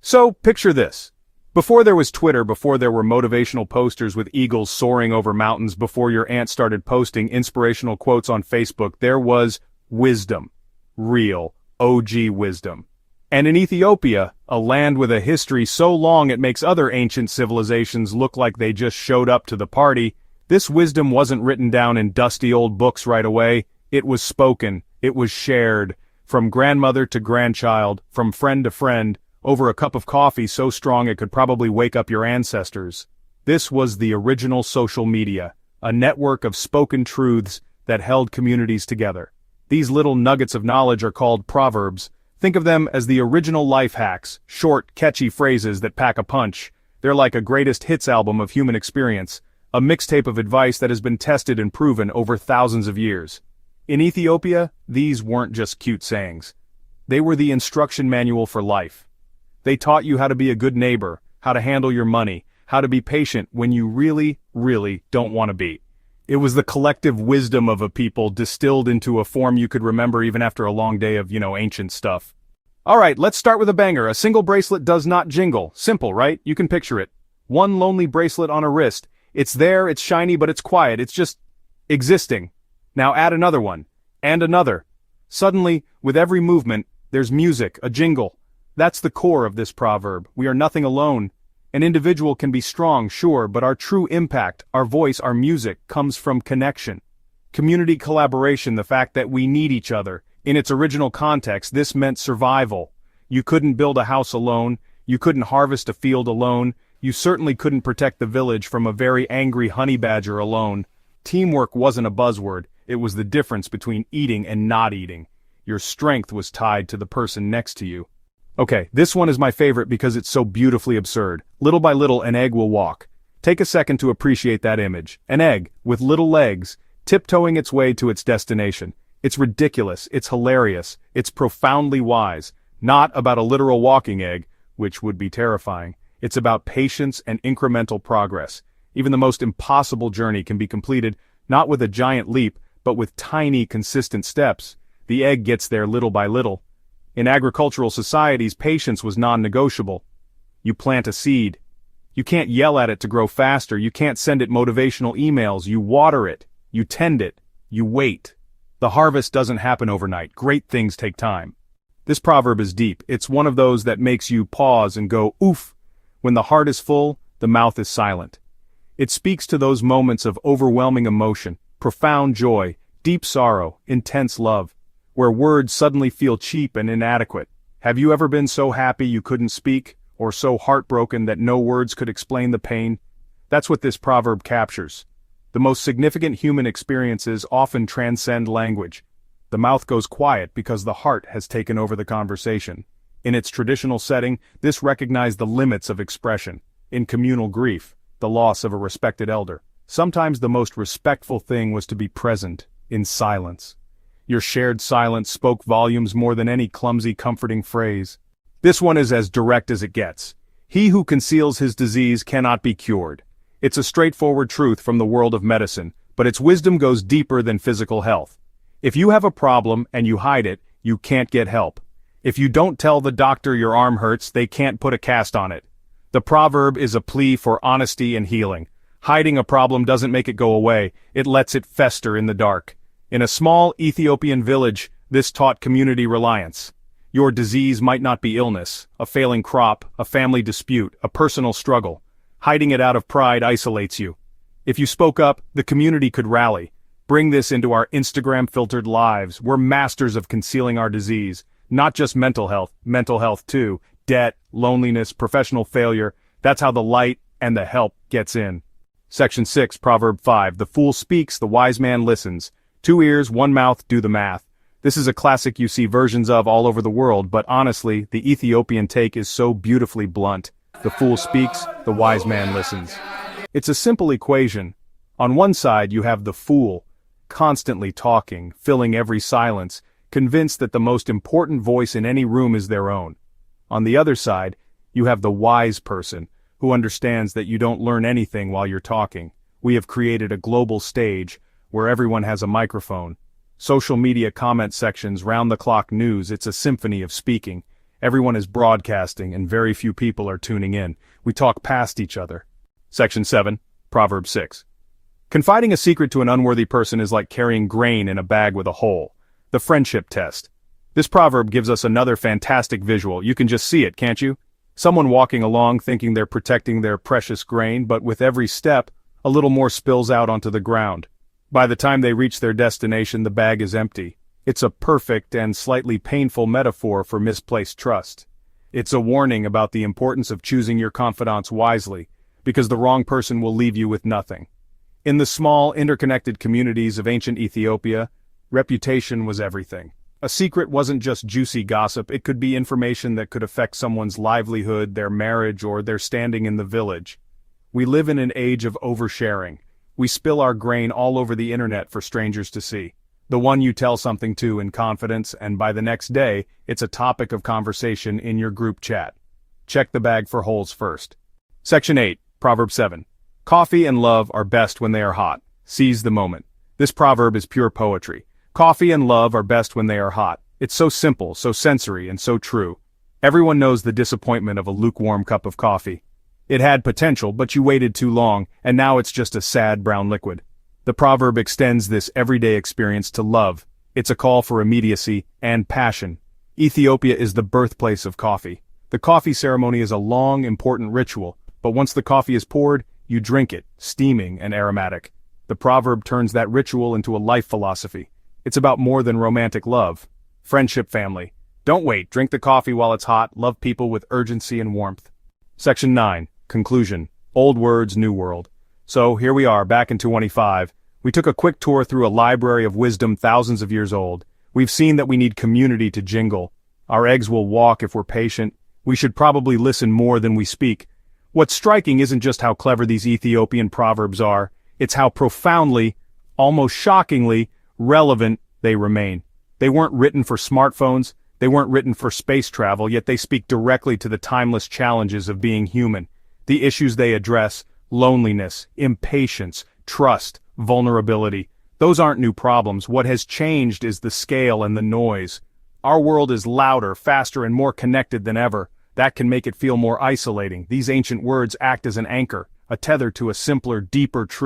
So, picture this. Before there was Twitter, before there were motivational posters with eagles soaring over mountains, before your aunt started posting inspirational quotes on Facebook, there was wisdom. Real, OG wisdom. And in Ethiopia, a land with a history so long it makes other ancient civilizations look like they just showed up to the party, this wisdom wasn't written down in dusty old books right away. It was spoken, it was shared, from grandmother to grandchild, from friend to friend, over a cup of coffee so strong it could probably wake up your ancestors. This was the original social media, a network of spoken truths that held communities together. These little nuggets of knowledge are called proverbs. Think of them as the original life hacks, short, catchy phrases that pack a punch. They're like a greatest hits album of human experience, a mixtape of advice that has been tested and proven over thousands of years. In Ethiopia, these weren't just cute sayings. They were the instruction manual for life. They taught you how to be a good neighbor, how to handle your money, how to be patient when you really, really don't want to be. It was the collective wisdom of a people distilled into a form you could remember even after a long day of, ancient stuff. Alright, let's start with a banger. A single bracelet does not jingle. Simple, right? You can picture it. One lonely bracelet on a wrist. It's there, it's shiny, but it's quiet. It's just existing. Now add another one. And another. Suddenly, with every movement, there's music, a jingle. That's the core of this proverb. We are nothing alone. An individual can be strong, sure, but our true impact, our voice, our music, comes from connection. Community collaboration, the fact that we need each other. In its original context, this meant survival. You couldn't build a house alone, you couldn't harvest a field alone, you certainly couldn't protect the village from a very angry honey badger alone. Teamwork wasn't a buzzword, it was the difference between eating and not eating. Your strength was tied to the person next to you. Okay, this one is my favorite because it's so beautifully absurd. Little by little, an egg will walk. Take a second to appreciate that image. An egg, with little legs, tiptoeing its way to its destination. It's ridiculous, it's hilarious, it's profoundly wise. Not about a literal walking egg, which would be terrifying. It's about patience and incremental progress. Even the most impossible journey can be completed, not with a giant leap, but with tiny, consistent steps. The egg gets there little by little. In agricultural societies, patience was non-negotiable. You plant a seed. You can't yell at it to grow faster, you can't send it motivational emails, you water it, you tend it, you wait. The harvest doesn't happen overnight, great things take time. This proverb is deep, it's one of those that makes you pause and go, oof. When the heart is full, the mouth is silent. It speaks to those moments of overwhelming emotion, profound joy, deep sorrow, intense love, where words suddenly feel cheap and inadequate. Have you ever been so happy you couldn't speak, or so heartbroken that no words could explain the pain? That's what this proverb captures. The most significant human experiences often transcend language. The mouth goes quiet because the heart has taken over the conversation. In its traditional setting, this recognized the limits of expression. In communal grief, the loss of a respected elder. Sometimes the most respectful thing was to be present, in silence. Your shared silence spoke volumes more than any clumsy comforting phrase. This one is as direct as it gets. He who conceals his disease cannot be cured. It's a straightforward truth from the world of medicine, but its wisdom goes deeper than physical health. If you have a problem and you hide it, you can't get help. If you don't tell the doctor your arm hurts, they can't put a cast on it. The proverb is a plea for honesty and healing. Hiding a problem doesn't make it go away, it lets it fester in the dark. In a small Ethiopian village, this taught community reliance. Your disease might not be illness, a failing crop, a family dispute, a personal struggle. Hiding it out of pride isolates you. If you spoke up, the community could rally. Bring this into our Instagram-filtered lives. We're masters of concealing our disease. Not just mental health too. Debt, loneliness, professional failure. That's how the light and the help gets in. Section 6, Proverb 5. The fool speaks, the wise man listens. 2 ears, 1 mouth, do the math. This is a classic you see versions of all over the world, but honestly, the Ethiopian take is so beautifully blunt. The fool speaks, the wise man listens. It's a simple equation. On one side you have the fool, constantly talking, filling every silence, convinced that the most important voice in any room is their own. On the other side, you have the wise person, who understands that you don't learn anything while you're talking. We have created a global stage, where everyone has a microphone. Social media comment sections, round-the-clock news, it's a symphony of speaking. Everyone is broadcasting and very few people are tuning in. We talk past each other. Section 7, Proverb 6. Confiding a secret to an unworthy person is like carrying grain in a bag with a hole. The friendship test. This proverb gives us another fantastic visual. You can just see it, can't you? Someone walking along thinking they're protecting their precious grain, but with every step, a little more spills out onto the ground. By the time they reach their destination, the bag is empty. It's a perfect and slightly painful metaphor for misplaced trust. It's a warning about the importance of choosing your confidants wisely, because the wrong person will leave you with nothing. In the small, interconnected communities of ancient Ethiopia, reputation was everything. A secret wasn't just juicy gossip, it could be information that could affect someone's livelihood, their marriage, or their standing in the village. We live in an age of oversharing. We spill our grain all over the internet for strangers to see. The one you tell something to in confidence, and by the next day, it's a topic of conversation in your group chat. Check the bag for holes first. Section 8, Proverb 7. Coffee and love are best when they are hot. Seize the moment. This proverb is pure poetry. Coffee and love are best when they are hot. It's so simple, so sensory, and so true. Everyone knows the disappointment of a lukewarm cup of coffee. It had potential, but you waited too long, and now it's just a sad brown liquid. The proverb extends this everyday experience to love. It's a call for immediacy and passion. Ethiopia is the birthplace of coffee. The coffee ceremony is a long, important ritual, but once the coffee is poured, you drink it, steaming and aromatic. The proverb turns that ritual into a life philosophy. It's about more than romantic love. Friendship, family. Don't wait, drink the coffee while it's hot, love people with urgency and warmth. Section 9, Conclusion. Old words, new world. So, here we are, back in 2025. We took a quick tour through a library of wisdom thousands of years old. We've seen that we need community to jingle. Our eggs will walk if we're patient. We should probably listen more than we speak. What's striking isn't just how clever these Ethiopian proverbs are, it's how profoundly, almost shockingly, relevant they remain. They weren't written for smartphones, they weren't written for space travel, yet they speak directly to the timeless challenges of being human. The issues they address, loneliness, impatience, trust, vulnerability, those aren't new problems. What has changed is the scale and the noise. Our world is louder, faster, and more connected than ever. That can make it feel more isolating. These ancient words act as an anchor, a tether to a simpler, deeper truth.